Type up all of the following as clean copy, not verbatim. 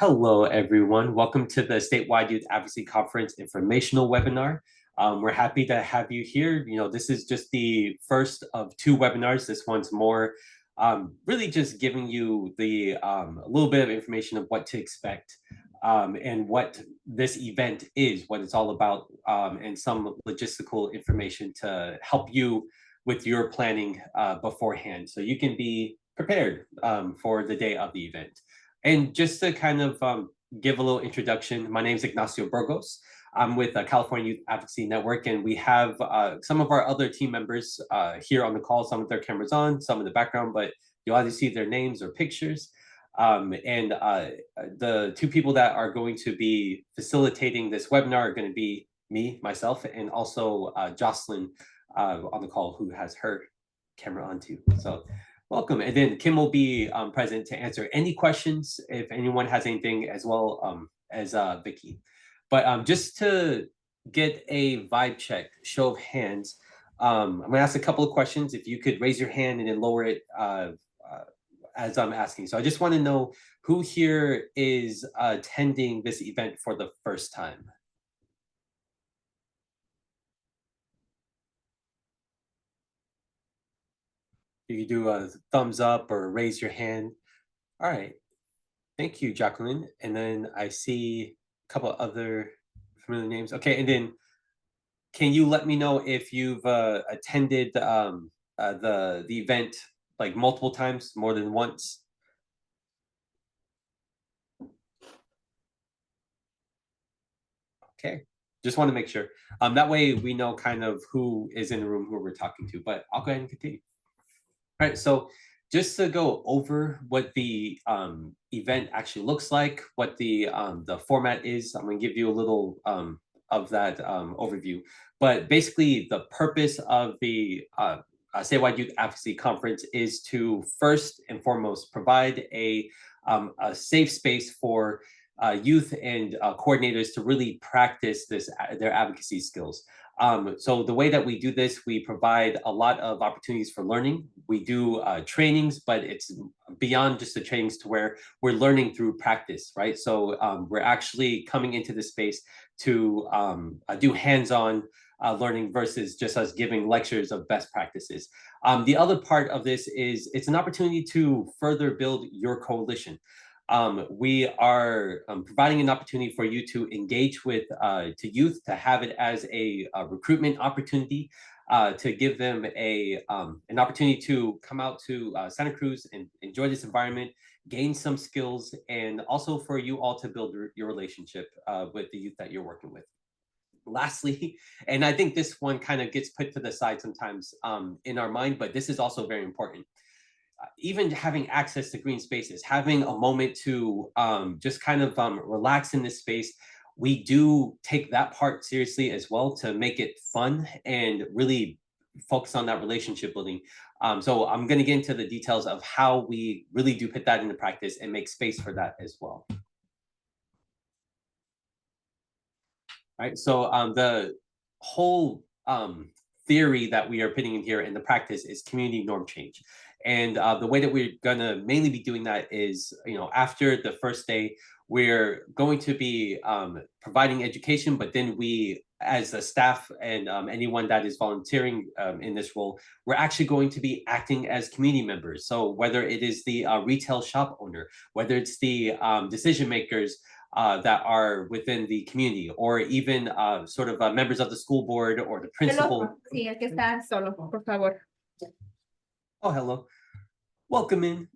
Hello, everyone. Welcome to the Statewide Youth Advocacy Conference informational webinar. We're happy to have you here. This is just the first of two webinars. This one's more really just giving you a little bit of information of what to expect and what this event is, what it's all about, and some logistical information to help you with your planning beforehand, so you can be prepared for the day of the event. And just to kind of give a little introduction, my name is Ignacio Burgos. I'm with the California Youth Advocacy Network, and we have some of our other team members here on the call, some with their cameras on, some in the background, but you'll either see their names or pictures. The two people that are going to be facilitating this webinar are going to be me, myself, and also Jocelyn on the call, who has her camera on too. So welcome. And then Kim will be present to answer any questions if anyone has anything, as well as Vicky. But just to get a vibe check, show of hands, I'm going to ask a couple of questions. If you could raise your hand and then lower it as I'm asking. So I just want to know who here is attending this event for the first time. You can do a thumbs up or raise your hand. All right. Thank you, Jacqueline. And then I see a couple other familiar names. Okay, and then can you let me know if you've attended the event like multiple times, more than once? Okay, just want to make sure. That way we know kind of who is in the room, who we're talking to, but I'll go ahead and continue. All right, so just to go over what the event actually looks like, what the format is, I'm going to give you a little of that overview. But basically, the purpose of the Statewide Youth Advocacy Conference is to first and foremost provide a safe space for youth and coordinators to really practice their advocacy skills. So the way that we do this, we provide a lot of opportunities for learning. We do trainings, but it's beyond just the trainings to where we're learning through practice, right? So we're actually coming into this space to do hands-on learning versus just us giving lectures of best practices. The other part of this is it's an opportunity to further build your coalition. We are providing an opportunity for you to engage with to youth, to have it as a recruitment opportunity, to give them an opportunity to come out to Santa Cruz and enjoy this environment, gain some skills, and also for you all to build your relationship with the youth that you're working with. Lastly, and I think this one kind of gets put to the side sometimes in our mind, but this is also very important. Even having access to green spaces, having a moment to just kind of relax in this space, we do take that part seriously as well to make it fun and really focus on that relationship building. So I'm going to get into the details of how we really do put that into practice and make space for that as well. All right, so the whole theory that we are putting in here in the practice is community norm change. And the way that we're gonna mainly be doing that is, after the first day, we're going to be providing education, but then we, as a staff and anyone that is volunteering in this role, we're actually going to be acting as community members. So whether it is the retail shop owner, whether it's the decision makers that are within the community, or even sort of members of the school board or the principal. Sí, el que está solo, por favor. Oh, hello. Welcome in.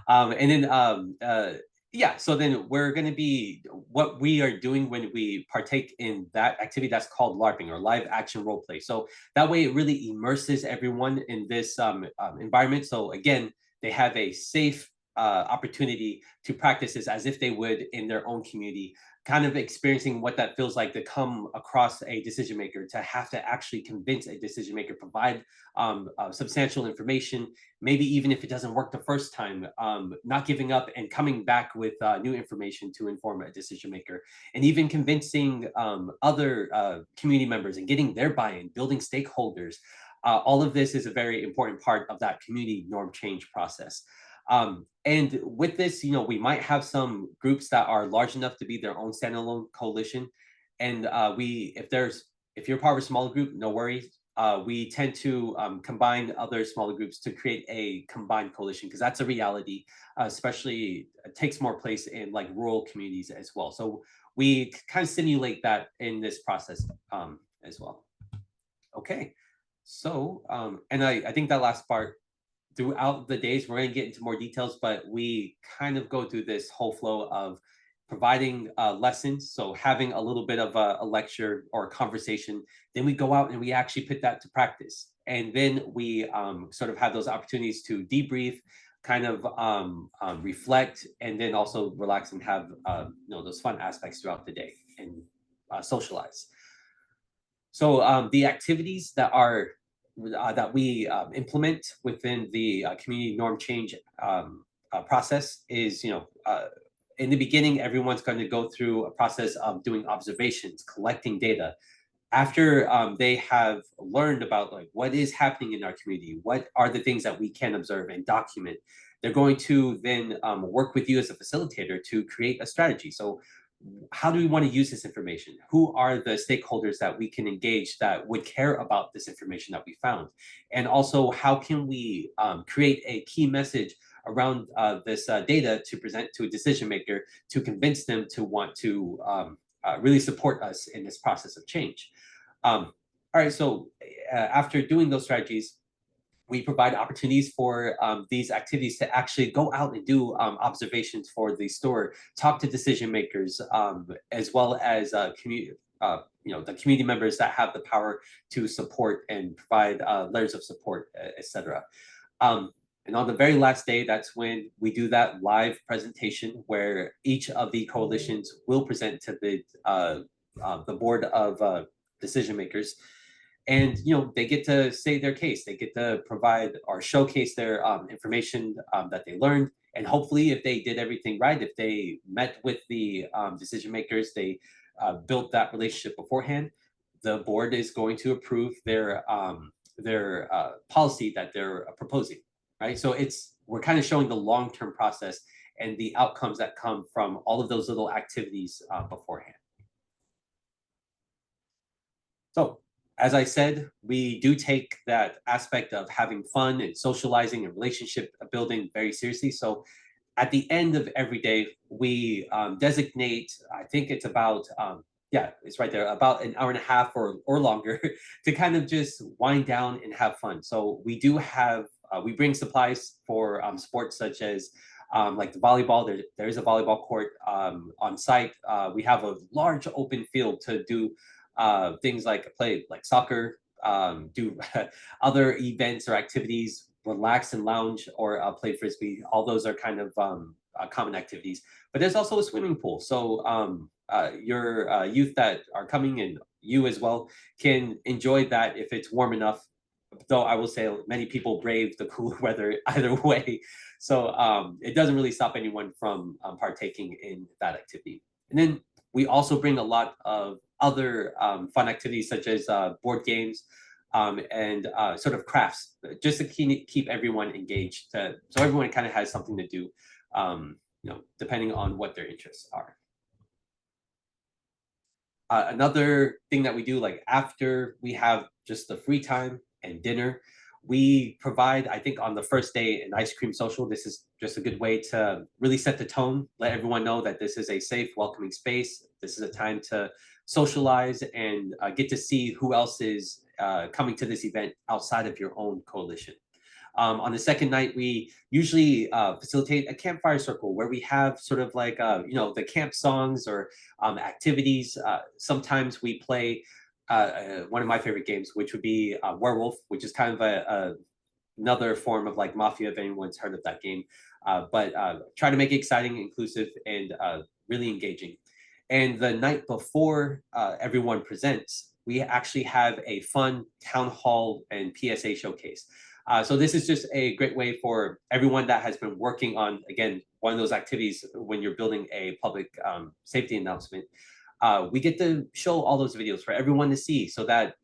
And then, yeah, so then we're going to be, what we are doing when we partake in that activity, that's called LARPing, or live action role play. So that way it really immerses everyone in this environment. So again, they have a safe opportunity to practice this as if they would in their own community, kind of experiencing what that feels like to come across a decision maker, to have to actually convince a decision maker, provide substantial information, maybe even if it doesn't work the first time, not giving up and coming back with new information to inform a decision maker, and even convincing other community members and getting their buy-in, building stakeholders. All of this is a very important part of that community norm change process. And with this, we might have some groups that are large enough to be their own standalone coalition. And if you're part of a smaller group, no worries. We tend to combine other smaller groups to create a combined coalition because that's a reality, especially it takes more place in like rural communities as well. So we kind of simulate that in this process as well. Okay, so and I think that last part throughout the days, we're going to get into more details, but we kind of go through this whole flow of providing lessons. So having a little bit of a lecture or a conversation, then we go out and we actually put that to practice. And then we sort of have those opportunities to debrief, kind of reflect, and then also relax and have those fun aspects throughout the day and socialize. So the activities that we implement within the community norm change process is, in the beginning, everyone's going to go through a process of doing observations, collecting data. After they have learned about like what is happening in our community, what are the things that we can observe and document, they're going to then work with you as a facilitator to create a strategy. So how do we want to use this information? Who are the stakeholders that we can engage that would care about this information that we found? And also, how can we create a key message around this data to present to a decision maker to convince them to want to really support us in this process of change? All right, so after doing those strategies, we provide opportunities for these activities to actually go out and do observations for the store, talk to decision makers, as well as community, the community members that have the power to support and provide letters of support, etc. And on the very last day, that's when we do that live presentation where each of the coalitions will present to the board of decision makers, and they get to say their case. They get to provide or showcase their information that they learned, and hopefully if they did everything right, if they met with the decision makers, they built that relationship beforehand, the board is going to approve their policy that they're proposing, right? So we're kind of showing the long-term process and the outcomes that come from all of those little activities beforehand. So as I said, we do take that aspect of having fun and socializing and relationship building very seriously. So at the end of every day, we designate, I think it's about, it's right there, about an hour and a half or longer to kind of just wind down and have fun. So we do have, we bring supplies for sports such as like the volleyball. There is a volleyball court on site. We have a large open field to do things like play like soccer, do other events or activities, relax and lounge, or play frisbee. All those are kind of common activities. But there's also a swimming pool. So your youth that are coming, and you as well, can enjoy that if it's warm enough. Though I will say many people brave the cooler weather either way. So it doesn't really stop anyone from partaking in that activity. And then we also bring a lot of other fun activities such as board games and sort of crafts, just to keep everyone engaged, so everyone kind of has something to do, depending on what their interests are. Another thing that we do, like after we have just the free time and dinner, we provide, I think on the first day, an ice cream social. This is just a good way to really set the tone, let everyone know that this is a safe, welcoming space. This is a time to socialize and get to see who else is coming to this event outside of your own coalition. On the second night, we usually facilitate a campfire circle where we have sort of like, the camp songs or activities. Sometimes we play one of my favorite games, which would be Werewolf, which is kind of another form of like Mafia, if anyone's heard of that game. But try to make it exciting, inclusive, and really engaging. And the night before everyone presents, we actually have a fun town hall and PSA showcase. So this is just a great way for everyone that has been working on, again, one of those activities when you're building a public safety announcement. We get to show all those videos for everyone to see, so that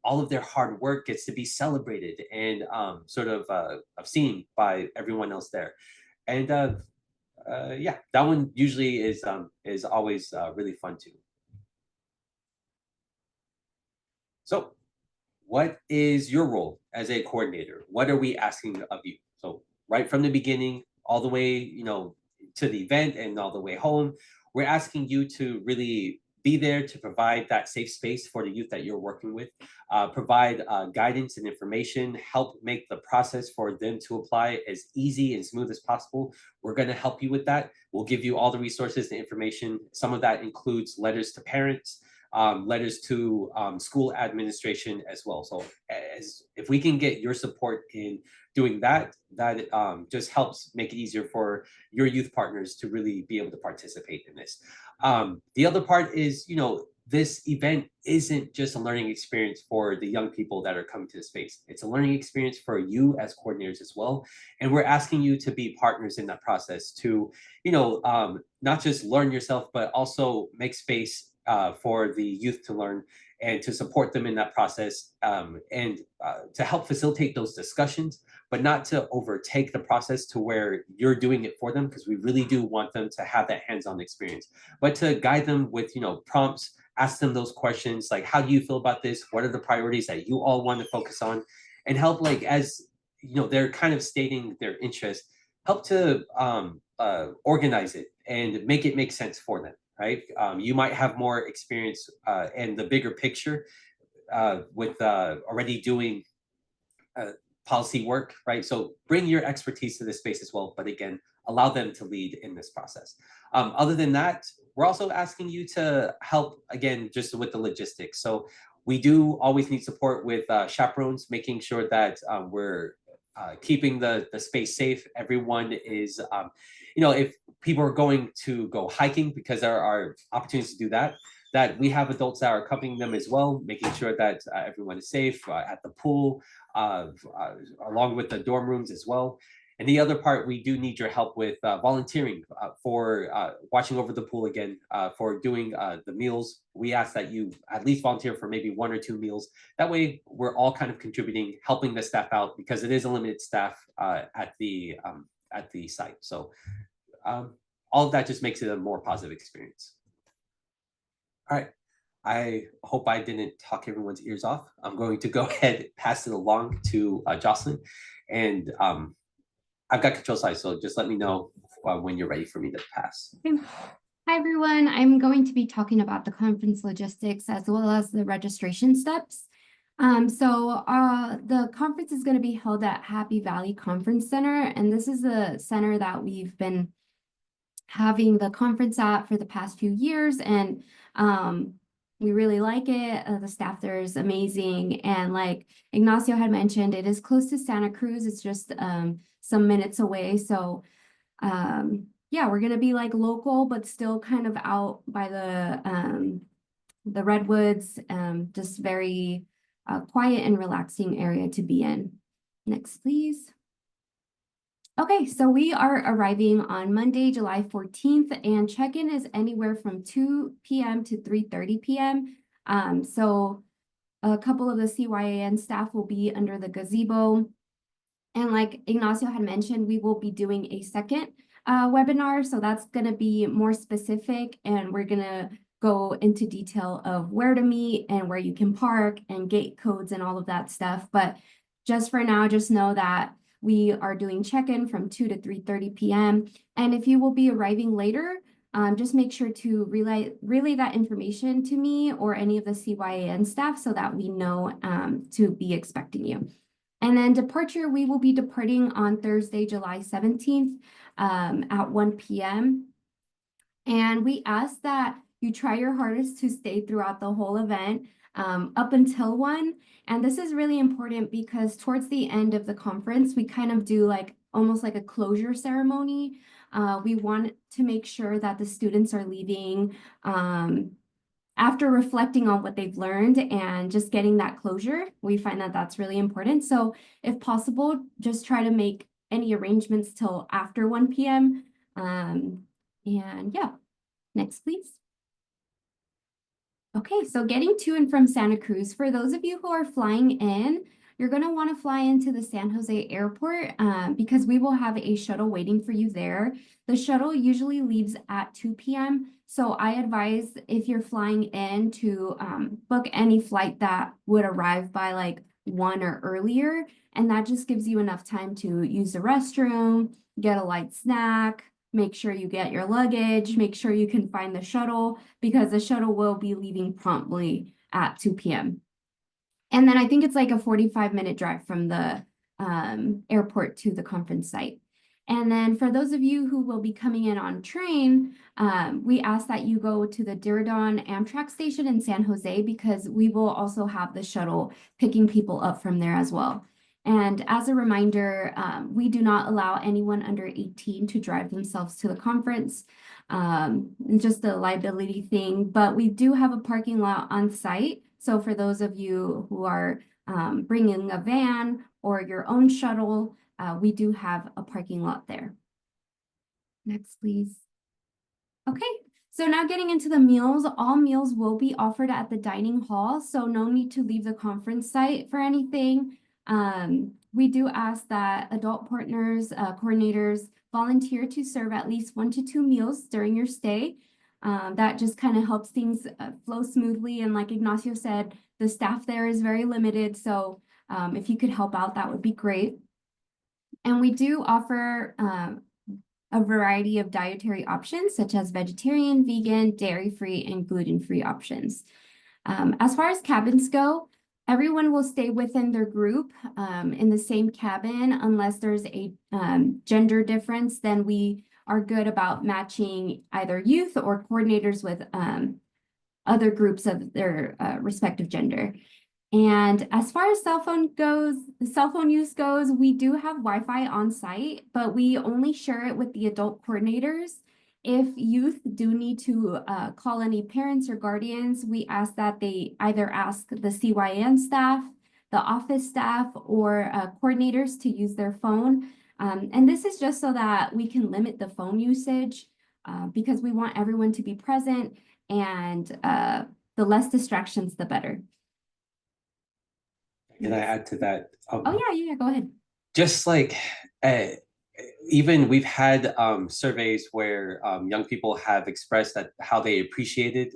all of their hard work gets to be celebrated and sort of seen by everyone else there. And yeah, that one usually is always really fun too. So what is your role as a coordinator? What are we asking of you? So right from the beginning, all the way, to the event and all the way home, we're asking you to really be there to provide that safe space for the youth that you're working with, provide guidance and information, help make the process for them to apply as easy and smooth as possible. We're going to help you with that. We'll give you all the resources and information. Some of that includes letters to parents, letters to school administration as well. So as if we can get your support in doing that, that just helps make it easier for your youth partners to really be able to participate in this. The other part is, this event isn't just a learning experience for the young people that are coming to the space. It's a learning experience for you as coordinators as well. And we're asking you to be partners in that process to, not just learn yourself, but also make space for the youth to learn and to support them in that process, and to help facilitate those discussions, but not to overtake the process to where you're doing it for them, because we really do want them to have that hands-on experience, but to guide them with prompts, ask them those questions like, how do you feel about this? What are the priorities that you all want to focus on? And help, like, as they're kind of stating their interest, help to organize it and make it make sense for them, right? You might have more experience and the bigger picture with already doing policy work, right? So bring your expertise to this space as well, but again, allow them to lead in this process. Other than that, we're also asking you to help, again, just with the logistics. So we do always need support with chaperones, making sure that we're keeping the space safe. Everyone is, if people are going to go hiking, because there are opportunities to do that, that we have adults that are accompanying them as well, making sure that everyone is safe at the pool, along with the dorm rooms as well. And the other part, we do need your help with volunteering for watching over the pool again, for doing the meals. We ask that you at least volunteer for maybe 1 or 2 meals. That way, we're all kind of contributing, helping the staff out, because it is a limited staff at the site. So all of that just makes it a more positive experience. All right. I hope I didn't talk everyone's ears off. I'm going to go ahead, pass it along to Jocelyn, and I've got control side, so just let me know when you're ready for me to pass. Okay. Hi, everyone. I'm going to be talking about the conference logistics as well as the registration steps. The conference is going to be held at Happy Valley Conference Center, and this is the center that we've been having the conference at for the past few years, and we really like it. The staff there is amazing, and like Ignacio had mentioned, it is close to Santa Cruz. It's just some minutes away, so yeah, we're gonna be like local, but still kind of out by the redwoods. Just very quiet and relaxing area to be in. Next, please. Okay, so we are arriving on Monday, July 14th, and check-in is anywhere from 2 p.m. to 3:30 p.m. So a couple of the CYAN staff will be under the gazebo. And like Ignacio had mentioned, we will be doing a second webinar. So that's going to be more specific, and we're going to go into detail of where to meet and where you can park and gate codes and all of that stuff. But just for now, just know that we are doing check-in from 2 to 3:30 p.m. And if you will be arriving later, just make sure to relay that information to me or any of the CYAN staff so that we know to be expecting you. And then departure, we will be departing on Thursday, July 17th at 1 p.m. And we ask that you try your hardest to stay throughout the whole event up until 1. And this is really important because towards the end of the conference, we kind of do like almost like a closure ceremony. We want to make sure that the students are leaving after reflecting on what they've learned and just getting that closure. We find that that's really important. So if possible, just try to make any arrangements till after 1 p.m. And yeah, next, please. Okay, so getting to and from Santa Cruz, for those of you who are flying in, you're going to want to fly into the San Jose airport because we will have a shuttle waiting for you there. The shuttle usually leaves at 2 p.m. So I advise if you're flying in to book any flight that would arrive by like 1 or earlier. And that just gives you enough time to use the restroom, get a light snack, make sure you get your luggage, make sure you can find the shuttle because the shuttle will be leaving promptly at 2 p.m. And then I think it's like a 45-minute drive from the airport to the conference site. And then for those of you who will be coming in on train, we ask that you go to the Diridon Amtrak station in San Jose because we will also have the shuttle picking people up from there as well. And as a reminder, we do not allow anyone under 18 to drive themselves to the conference. Just a liability thing, but we do have a parking lot on site. So for those of you who are bringing a van or your own shuttle, we do have a parking lot there. Next, please. Okay, so now getting into the meals, all meals will be offered at the dining hall, so no need to leave the conference site for anything. We do ask that adult partners, coordinators volunteer to serve at least 1 to 2 meals during your stay. That just kind of helps things flow smoothly. And like Ignacio said, the staff there is very limited. So if you could help out, that would be great. And we do offer a variety of dietary options, such as vegetarian, vegan, dairy-free, and gluten-free options. As far as cabins go, everyone will stay within their group in the same cabin unless there's a gender difference. Then we are good about matching either youth or coordinators with other groups of their respective gender. And as far as cell phone use goes, we do have Wi-Fi on site, but we only share it with the adult coordinators. If youth do need to call any parents or guardians, we ask that they either ask the CYN staff, the office staff, or coordinators to use their phone. And this is just so that we can limit the phone usage because we want everyone to be present, and the less distractions, the better. Can I add to that? Oh, yeah, go ahead. Just like even we've had surveys where young people have expressed that how they appreciated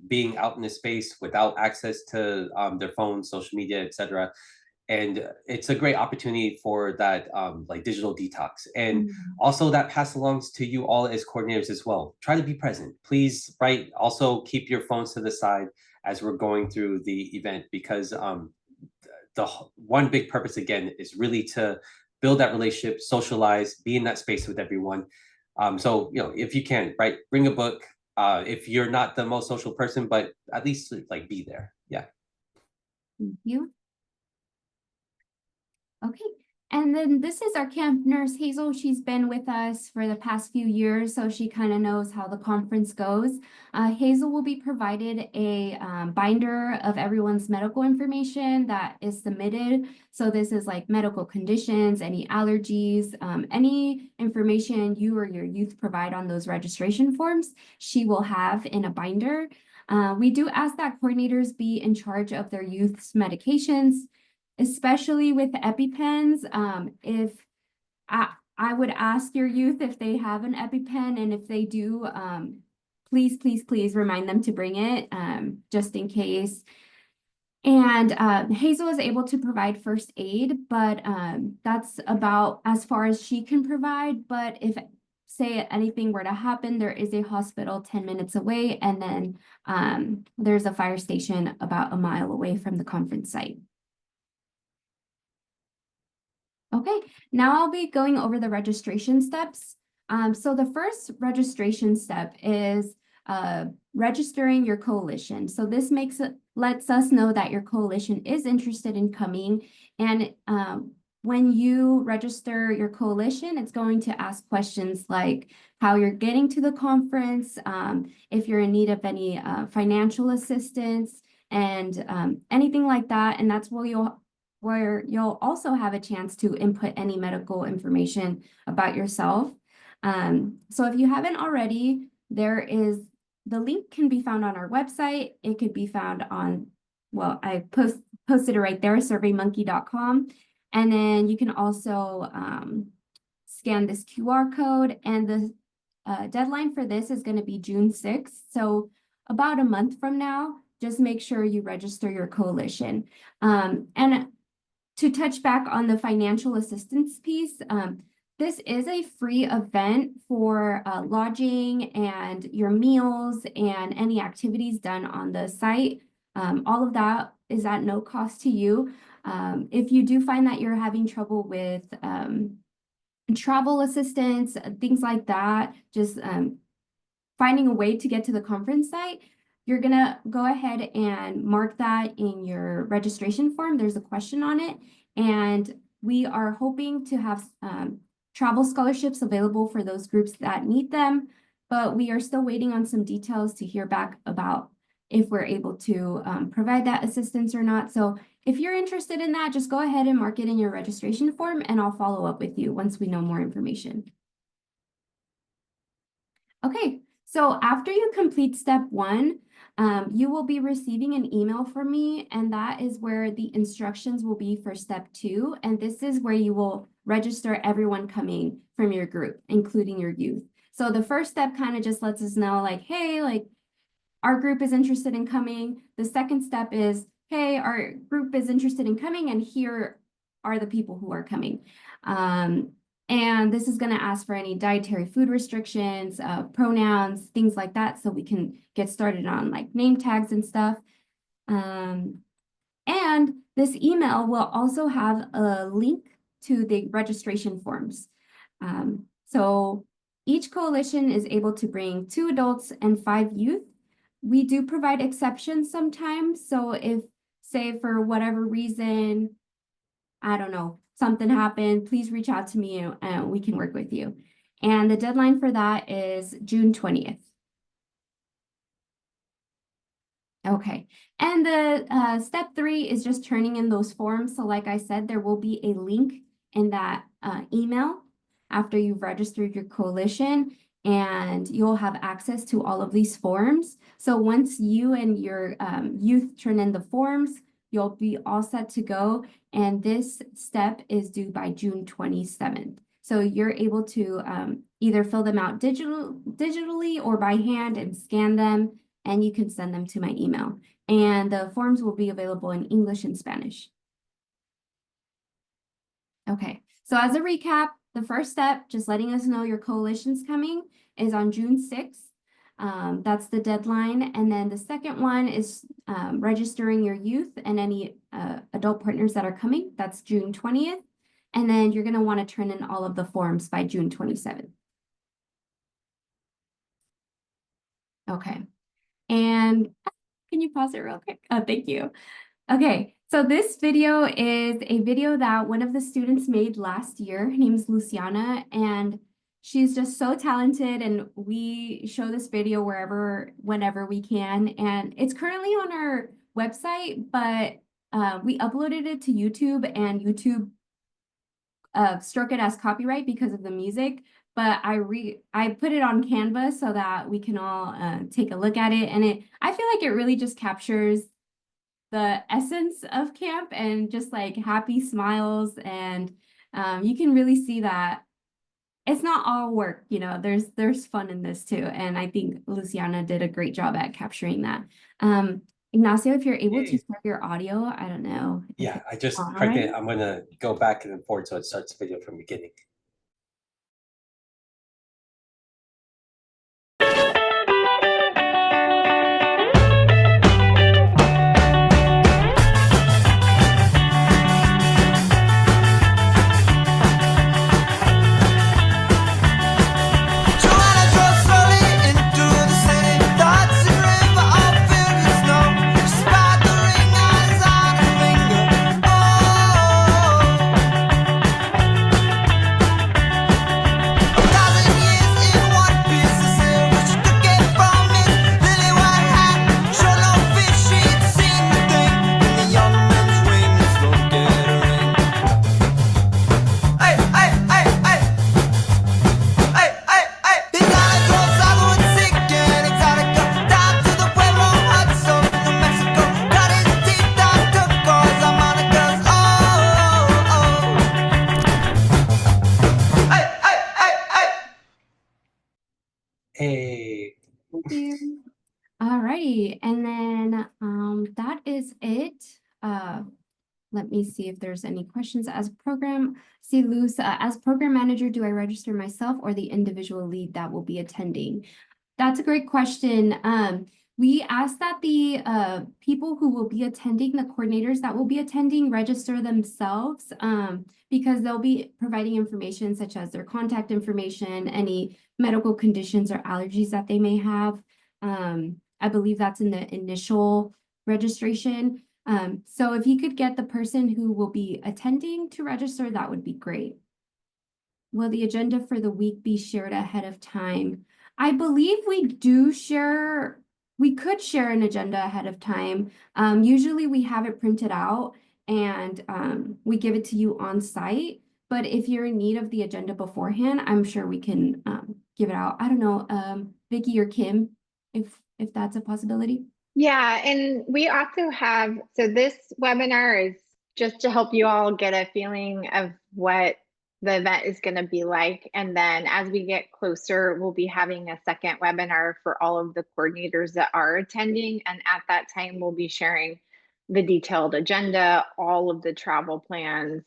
being out in a space without access to their phones, social media, etc. And it's a great opportunity for that like digital detox. And also that pass alongs to you all as coordinators as well. Try to be present, please, right? Also keep your phones to the side as we're going through the event, because the one big purpose again is really to build that relationship, socialize, be in that space with everyone. So, you know, if you can, right, bring a book. If you're not the most social person, but at least like be there. Yeah. Thank you. Okay, and then this is our camp nurse, Hazel. She's been with us for the past few years, so she kind of knows how the conference goes. Hazel will be provided a binder of everyone's medical information that is submitted. So this is like medical conditions, any allergies, any information you or your youth provide on those registration forms, she will have in a binder. We do ask that coordinators be in charge of their youth's medications, especially with EpiPens. If I would ask your youth if they have an EpiPen, and if they do, please remind them to bring it just in case. And Hazel is able to provide first aid, but that's about as far as she can provide. But if, say, anything were to happen, there is a hospital 10 minutes away, and then there's a fire station about a mile away from the conference site. Okay, now I'll be going over the registration steps. So the first registration step is registering your coalition. So this lets us know that your coalition is interested in coming. And when you register your coalition, it's going to ask questions like how you're getting to the conference, if you're in need of any financial assistance, and anything like that. And that's where you'll also have a chance to input any medical information about yourself. So if you haven't already, the link can be found on our website. It could be found on, well, I posted it right there, surveymonkey.com. And then you can also scan this QR code, and the deadline for this is going to be June 6th. So about a month from now, just make sure you register your coalition. And to touch back on the financial assistance piece, this is a free event for lodging and your meals and any activities done on the site. All of that is at no cost to you. If you do find that you're having trouble with travel assistance, things like that, just finding a way to get to the conference site, you're gonna go ahead and mark that in your registration form. There's a question on it, and we are hoping to have travel scholarships available for those groups that need them, but we are still waiting on some details to hear back about if we're able to provide that assistance or not. So if you're interested in that, just go ahead and mark it in your registration form, and I'll follow up with you once we know more information. Okay, so after you complete step 1, you will be receiving an email from me, and that is where the instructions will be for step 2. And this is where you will register everyone coming from your group, including your youth. So the first step kind of just lets us know, like, hey, like, our group is interested in coming. The second step is, hey, our group is interested in coming, and here are the people who are coming. And this is going to ask for any dietary food restrictions, pronouns, things like that, so we can get started on like name tags and stuff. And this email will also have a link to the registration forms. So each coalition is able to bring 2 adults and 5 youth. We do provide exceptions sometimes. So if, say, for whatever reason, I don't know, something happened, please reach out to me and we can work with you. And the deadline for that is June 20th. Okay, and the step 3 is just turning in those forms. So like I said, there will be a link in that email after you've registered your coalition, and you'll have access to all of these forms. So once you and your youth turn in the forms, you'll be all set to go. And this step is due by June 27th. So you're able to either fill them out digitally or by hand and scan them, and you can send them to my email. And the forms will be available in English and Spanish. Okay, so as a recap, the first step, just letting us know your coalition's coming, is on June 6th. That's the deadline. And then the second one is registering your youth and any adult partners that are coming. That's June 20th. And then you're going to want to turn in all of the forms by June 27th. Okay. And can you pause it real quick? Oh, thank you. Okay, so this video is a video that one of the students made last year. Her name is Luciana, and she's just so talented, and we show this video whenever we can. And it's currently on our website, but we uploaded it to YouTube, and YouTube struck it as copyright because of the music. But I put it on Canva so that we can all take a look at it, and I feel like it really just captures the essence of camp and just like happy smiles, and you can really see that it's not all work, you know, there's fun in this too. And I think Luciana did a great job at capturing that. Ignacio, if you're able to start your audio, I don't know. Yeah, I just clicked it. I'm gonna go back and forth so it starts the video from the beginning. Hey. Thank you. All righty, and then that is it. Let me see if there's any questions as Luz, as program manager, do I register myself or the individual lead that will be attending? That's a great question. We ask that the people who will be attending, the coordinators that will be attending, register themselves because they'll be providing information such as their contact information, any medical conditions or allergies that they may have. I believe that's in the initial registration. So if you could get the person who will be attending to register, that would be great. Will the agenda for the week be shared ahead of time? I believe we could share an agenda ahead of time. Usually we have it printed out and we give it to you on site. But if you're in need of the agenda beforehand, I'm sure we can give it out. I don't know, Vicky or Kim, if that's a possibility. Yeah, and we also have, so this webinar is just to help you all get a feeling of what the event is going to be like. And then as we get closer, we'll be having a second webinar for all of the coordinators that are attending. And at that time, we'll be sharing the detailed agenda, all of the travel plans,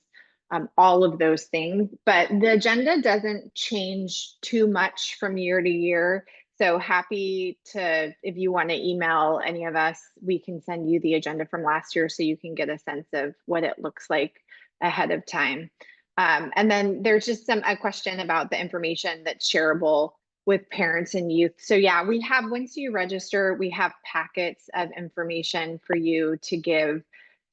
all of those things. But the agenda doesn't change too much from year to year. So happy to, if you want to email any of us, we can send you the agenda from last year so you can get a sense of what it looks like ahead of time. And then there's just a question about the information that's shareable with parents and youth. So yeah, we have, once you register, we have packets of information for you to give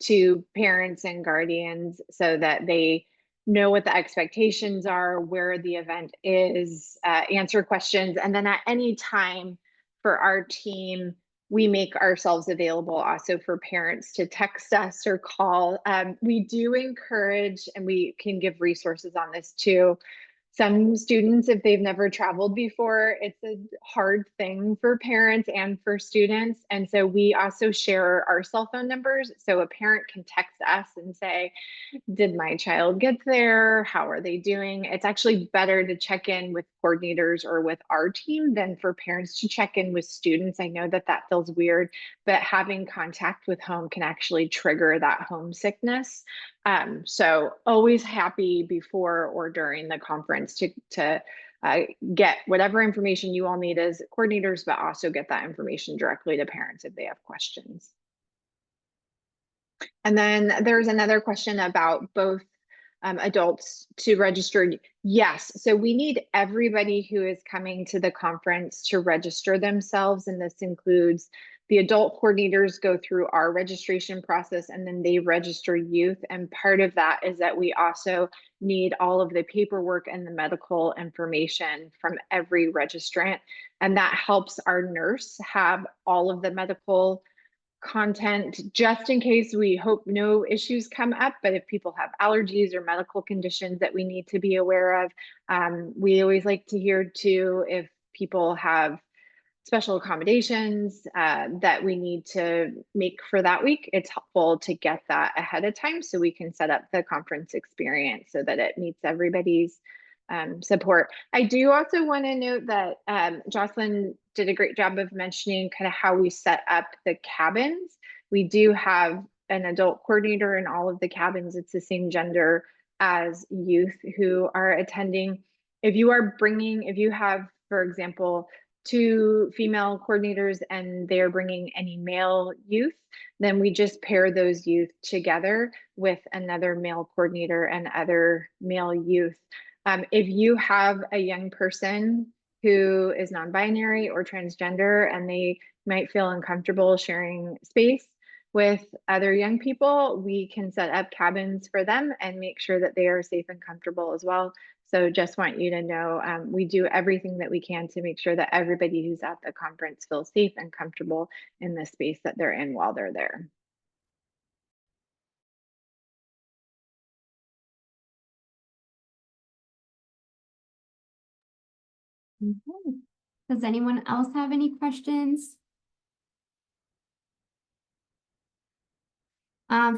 to parents and guardians so that they know what the expectations are, where the event is, answer questions. And then at any time for our team, we make ourselves available also for parents to text us or call. We do encourage, and we can give resources on this too. Some students, if they've never traveled before, it's a hard thing for parents and for students. And so we also share our cell phone numbers. So a parent can text us and say, did my child get there? How are they doing? It's actually better to check in with coordinators or with our team than for parents to check in with students. I know that that feels weird, but having contact with home can actually trigger that homesickness. So always happy before or during the conference to get whatever information you all need as coordinators, but also get that information directly to parents if they have questions. And then there's another question about both adults to register. Yes, so we need everybody who is coming to the conference to register themselves. And this includes the adult coordinators go through our registration process and then they register youth. And part of that is that we also need all of the paperwork and the medical information from every registrant. And that helps our nurse have all of the medical content just in case. We hope no issues come up, but if people have allergies or medical conditions that we need to be aware of, we always like to hear too if people have special accommodations that we need to make for that week. It's helpful to get that ahead of time so we can set up the conference experience so that it meets everybody's support. I do also want to note that Jocelyn did a great job of mentioning kind of how we set up the cabins. We do have an adult coordinator in all of the cabins. It's the same gender as youth who are attending. If you have, for example, 2 female coordinators and they're bringing any male youth, then we just pair those youth together with another male coordinator and other male youth. If you have a young person who is non-binary or transgender and they might feel uncomfortable sharing space with other young people, we can set up cabins for them and make sure that they are safe and comfortable as well. So just want you to know, we do everything that we can to make sure that everybody who's at the conference feels safe and comfortable in the space that they're in while they're there. Okay. Does anyone else have any questions?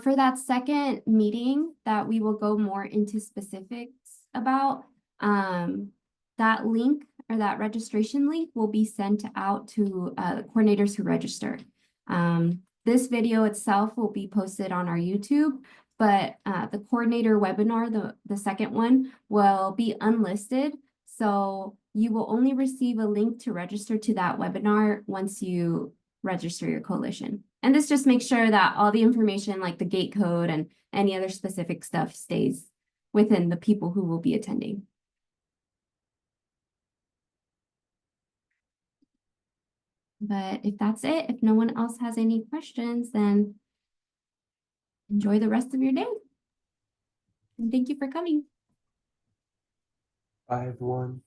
For that second meeting that we will go more into specifics about, that link or that registration link will be sent out to the coordinators who register. This video itself will be posted on our YouTube, but the coordinator webinar, the second one, will be unlisted. So you will only receive a link to register to that webinar once you register your coalition. And this just makes sure that all the information like the gate code and any other specific stuff stays within the people who will be attending. But if that's it, if no one else has any questions, then enjoy the rest of your day. And thank you for coming. Bye, everyone.